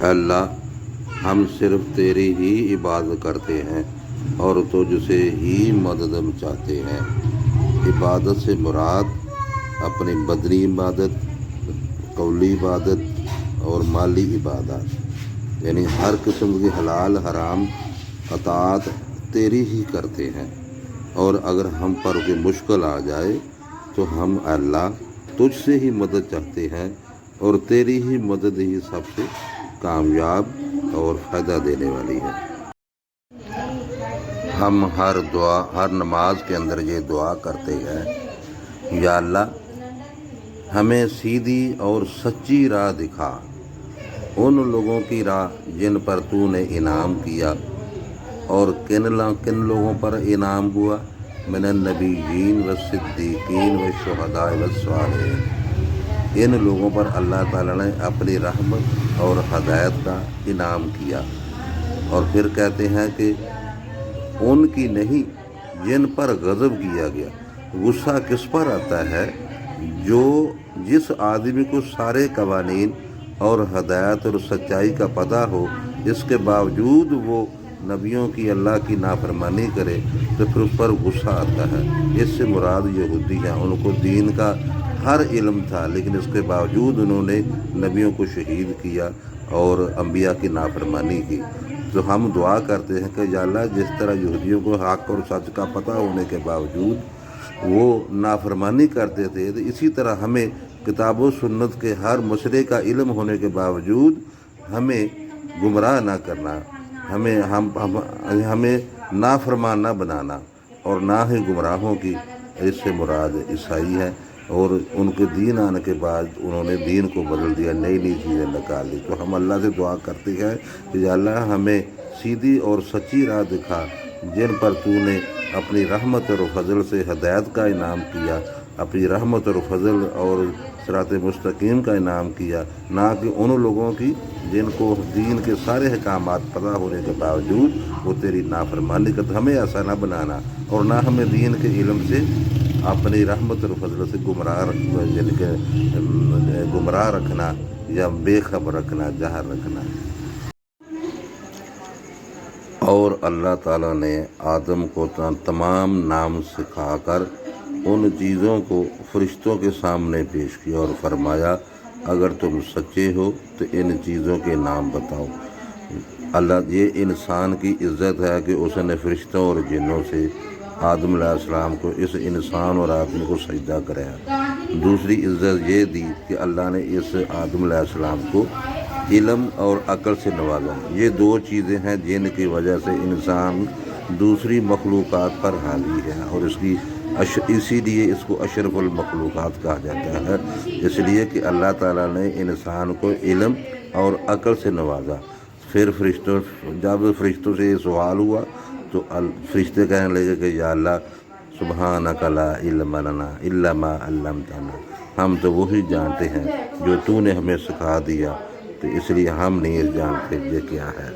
اے اللہ ہم صرف تیری ہی عبادت کرتے ہیں اور تجھ سے ہی مدد چاہتے ہیں۔ عبادت سے مراد اپنی بدنی عبادت، قولی عبادت اور مالی عبادت، یعنی ہر قسم کی حلال حرام اطاعت تیری ہی کرتے ہیں، اور اگر ہم پر کوئی مشکل آ جائے تو ہم اللہ تجھ سے ہی مدد چاہتے ہیں، اور تیری ہی مدد ہی سب سے کامیاب اور فائدہ دینے والی ہے۔ ہم ہر نماز کے اندر یہ دعا کرتے ہیں، یا اللہ ہمیں سیدھی اور سچی راہ دکھا، ان لوگوں کی راہ جن پر تو نے انعام کیا، اور کن لوگوں پر انعام ہوا؟ من النبیین والصدیقین والشہداء والصالحین، ان لوگوں پر اللہ تعالیٰ نے اپنی رحمت اور ہدایت کا انعام کیا، اور پھر کہتے ہیں کہ ان کی نہیں جن پر غضب کیا گیا۔ غصہ کس پر آتا ہے؟ جس آدمی کو سارے قوانین اور ہدایت اور سچائی کا پتہ ہو، اس کے باوجود وہ نبیوں کی اللہ کی نافرمانی کرے تو پھر اس پر غصہ آتا ہے۔ اس سے مراد یہودی ہیں، ان کو دین کا ہر علم تھا، لیکن اس کے باوجود انہوں نے نبیوں کو شہید کیا اور انبیاء کی نافرمانی کی۔ تو ہم دعا کرتے ہیں کہ یا اللہ جس طرح یہودیوں کو حق اور سچ کا پتہ ہونے کے باوجود وہ نافرمانی کرتے تھے، تو اسی طرح ہمیں کتاب و سنت کے ہر مسئلے کا علم ہونے کے باوجود ہمیں گمراہ نہ کرنا، ہمیں نافرمان نہ بنانا، اور نہ ہی گمراہوں کی اس سے مراد عیسائی ہے، اور ان کے دین آنے کے بعد انہوں نے دین کو بدل دیا، نئی چیزیں نکال لی۔ تو ہم اللہ سے دعا کرتے ہیں کہ یا اللہ ہمیں سیدھی اور سچی راہ دکھا، جن پر تو نے اپنی رحمت اور فضل سے ہدایت کا انعام کیا، اپنی رحمت اور فضل اور صراط مستقیم کا انعام کیا، نہ کہ ان لوگوں کی جن کو دین کے سارے احکامات پتہ ہونے کے باوجود وہ تیری نافرمانی کرتے۔ ہمیں ایسا نہ بنانا، اور نہ ہمیں دین کے علم سے اپنی رحمت اور فضل سے گمراہ رکھنا یا بے خبر رکھنا، جاہل رکھنا۔ اور اللہ تعالیٰ نے آدم کو تمام نام سکھا کر ان چیزوں کو فرشتوں کے سامنے پیش کیا اور فرمایا اگر تم سچے ہو تو ان چیزوں کے نام بتاؤ۔ اللہ یہ انسان کی عزت ہے کہ اس نے فرشتوں اور جنوں سے آدم علیہ السلام کو، اس انسان اور آدمی کو سجدہ کرایا۔ دوسری عزت یہ دی کہ اللہ نے اس آدم علیہ السلام کو علم اور عقل سے نوازا۔ یہ دو چیزیں ہیں جن کی وجہ سے انسان دوسری مخلوقات پر حاوی ہے، اور اسی لیے اس کو اشرف المخلوقات کہا جاتا ہے، اس لیے کہ اللہ تعالیٰ نے انسان کو علم اور عقل سے نوازا۔ پھر جب فرشتوں سے یہ سوال ہوا تو فرشتے کہنے لگے کہ یا اللہ سبحانک لا علم لنا الا ما علمتنا، ہم تو وہی جانتے ہیں جو تو نے ہمیں سکھا دیا، تو اس لیے ہم نہیں جانتے یہ کیا ہے۔